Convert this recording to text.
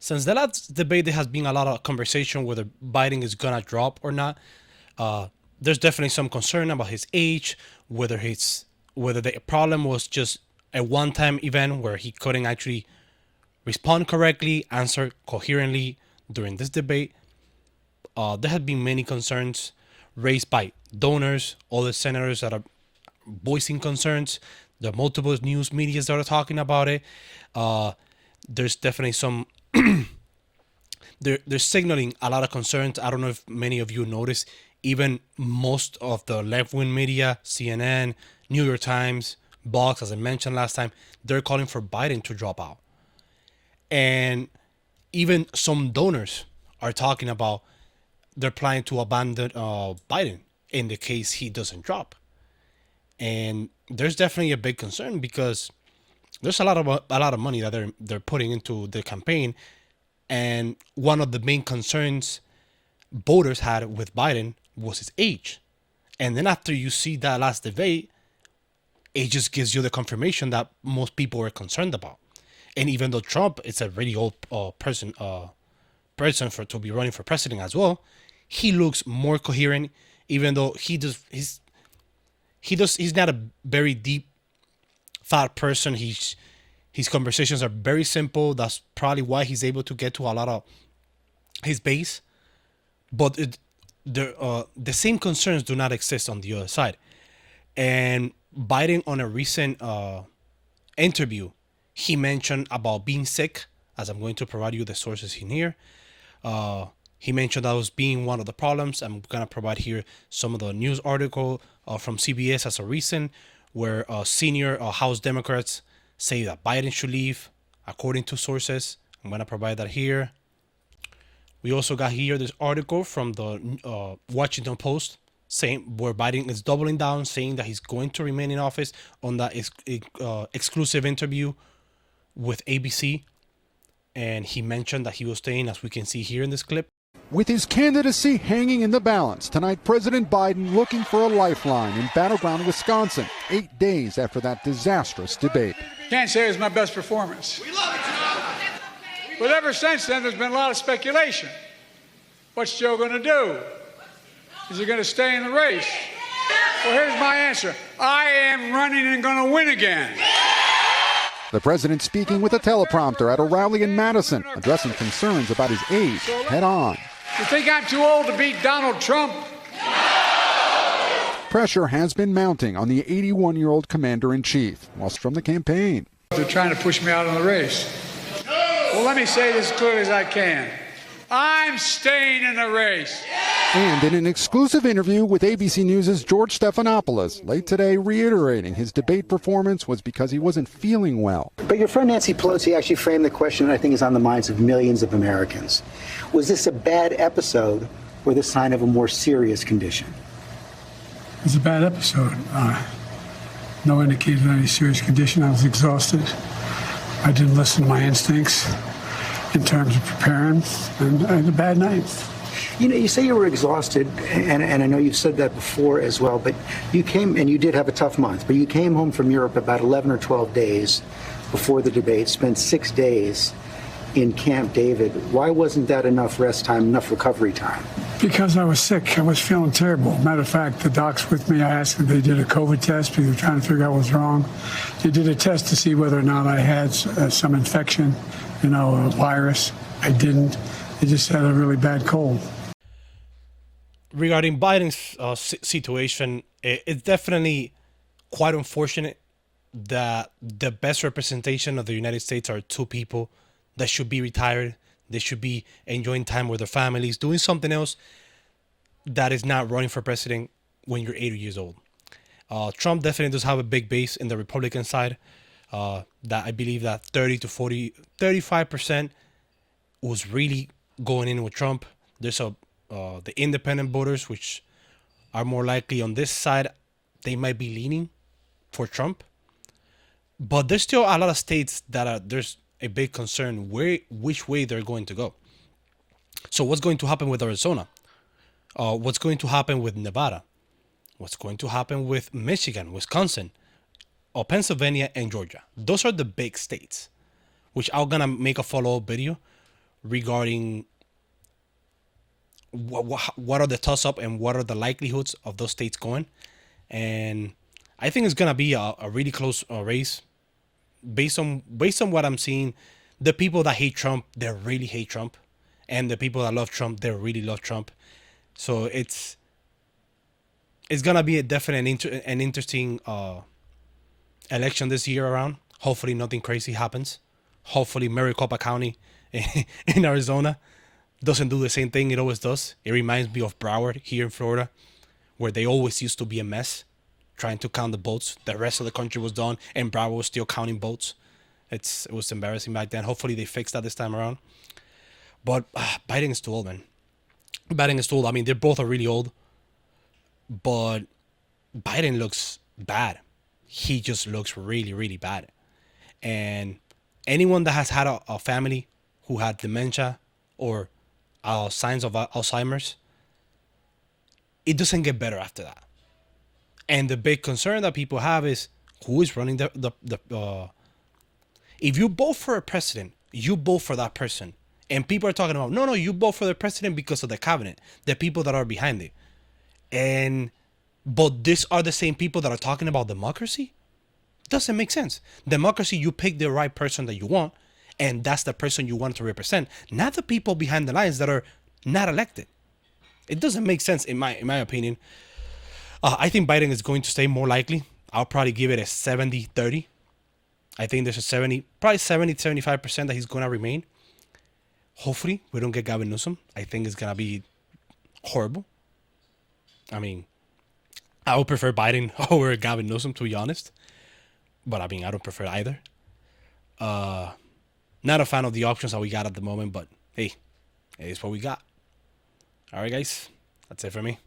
Since the last debate, there has been a lot of conversation whether Biden is gonna drop or not. There's definitely some concern about his age, whether the problem was just a one-time event where he couldn't actually respond correctly, answer coherently during this debate. There have been many concerns raised by donors, other senators that are voicing concerns. There are multiple news medias that are talking about it. There's definitely some. They're signaling a lot of concerns. I don't know if many of you noticed. Even most of the left-wing media, CNN, New York Times, Vox, as I mentioned last time, they're calling for Biden to drop out. And even some donors are talking about they're planning to abandon Biden in the case he doesn't drop. And there's definitely a big concern because there's a lot of money that they're putting into the campaign, and one of the main concerns voters had with Biden was his age. And then after you see that last debate, it just gives you the confirmation that most people were concerned about. And even though Trump is a really old person for to be running for president as well, he looks more coherent. Even though he's not a very deep thought person. His conversations are very simple. That's probably why he's able to get to a lot of his base. But the same concerns do not exist on the other side. And Biden, on a recent interview, he mentioned about being sick, as I'm going to provide you the sources in here. He mentioned that was being one of the problems. I'm going to provide here some of the news article from CBS as a reason where senior House Democrats say that Biden should leave, according to sources. I'm going to provide that here. We also got here this article from the Washington Post saying where Biden is doubling down, saying that he's going to remain in office on that exclusive interview with ABC. And he mentioned that he was staying, as we can see here in this clip. With his candidacy hanging in the balance, tonight President Biden looking for a lifeline in battleground Wisconsin, 8 days after that disastrous debate. Can't say it was my best performance. But ever since then, there's been a lot of speculation. What's Joe going to do? Is he going to stay in the race? Well, here's my answer. I am running and going to win again. The president speaking with a teleprompter at a rally in Madison, addressing concerns about his age head on. You think I'm too old to beat Donald Trump? Pressure has been mounting on the 81-year-old commander-in-chief, whilst from the campaign. They're trying to push me out of the race. Well, let me say this as clearly as I can. I'm staying in the race. And in an exclusive interview with ABC News' George Stephanopoulos, late today reiterating his debate performance was because he wasn't feeling well. But your friend Nancy Pelosi actually framed the question that I think is on the minds of millions of Americans. Was this a bad episode or the sign of a more serious condition? It's a bad episode. No indication of any serious condition. I was exhausted. I didn't listen to my instincts in terms of preparing, and I had a bad night. You know, you say you were exhausted, and I know you've said that before as well, but you came, and you did have a tough month, but you came home from Europe about 11 or 12 days before the debate, spent 6 days in Camp David. Why wasn't that enough rest time, enough recovery time? Because I was sick. I was feeling terrible. Matter of fact, the docs with me, I asked if they did a COVID test because they were trying to figure out what was wrong. They did a test to see whether or not I had some infection, a virus. I didn't. I just had a really bad cold. Regarding Biden's situation, it's definitely quite unfortunate that the best representation of the United States are two people that should be retired. They should be enjoying time with their families, doing something else that is not running for president when you're 80 years old. Trump definitely does have a big base in the Republican side. That I believe that 30 to 40, 35% was really going in with Trump. There's the independent voters, which are more likely on this side, they might be leaning for Trump. But there's still a lot of states that there's a big concern which way they're going to go. So what's going to happen with Arizona? What's going to happen with Nevada? What's going to happen with Michigan, Wisconsin, or Pennsylvania and Georgia? Those are the big states, which I'm going to make a follow-up video regarding what are the toss up and what are the likelihoods of those states going. And I think it's gonna be a really close race based on what I'm seeing. The people that hate Trump, they really hate Trump, and the people that love Trump, they really love Trump. So it's gonna be a definite an interesting election this year around. Hopefully nothing crazy happens. Hopefully Maricopa County in Arizona doesn't do the same thing it always does. It reminds me of Broward here in Florida, where they always used to be a mess trying to count the votes. The rest of the country was done, and Broward was still counting votes. It was embarrassing back then. Hopefully they fix that this time around. But Biden is too old, man. Biden is too old. I mean, they both are really old, but Biden looks bad. He just looks really, really bad. And anyone that has had a family who had dementia or signs of Alzheimer's, it doesn't get better after that. And the big concern that people have is who is running the if you vote for a president, you vote for that person. And people are talking about, no, you vote for the president because of the cabinet, the people that are behind it. But these are the same people that are talking about democracy? Doesn't make sense. Democracy, you pick the right person that you want, and that's the person you want to represent, not the people behind the lines that are not elected. It doesn't make sense in my opinion. I think Biden is going to stay more likely. I'll probably give it a 70-30. I think there's a probably 70-75% that he's going to remain. Hopefully, we don't get Gavin Newsom. I think it's going to be horrible. I mean, I would prefer Biden over Gavin Newsom, to be honest. But I mean, I don't prefer either. Not a fan of the options that we got at the moment, but hey, it is what we got. All right, guys. That's it for me.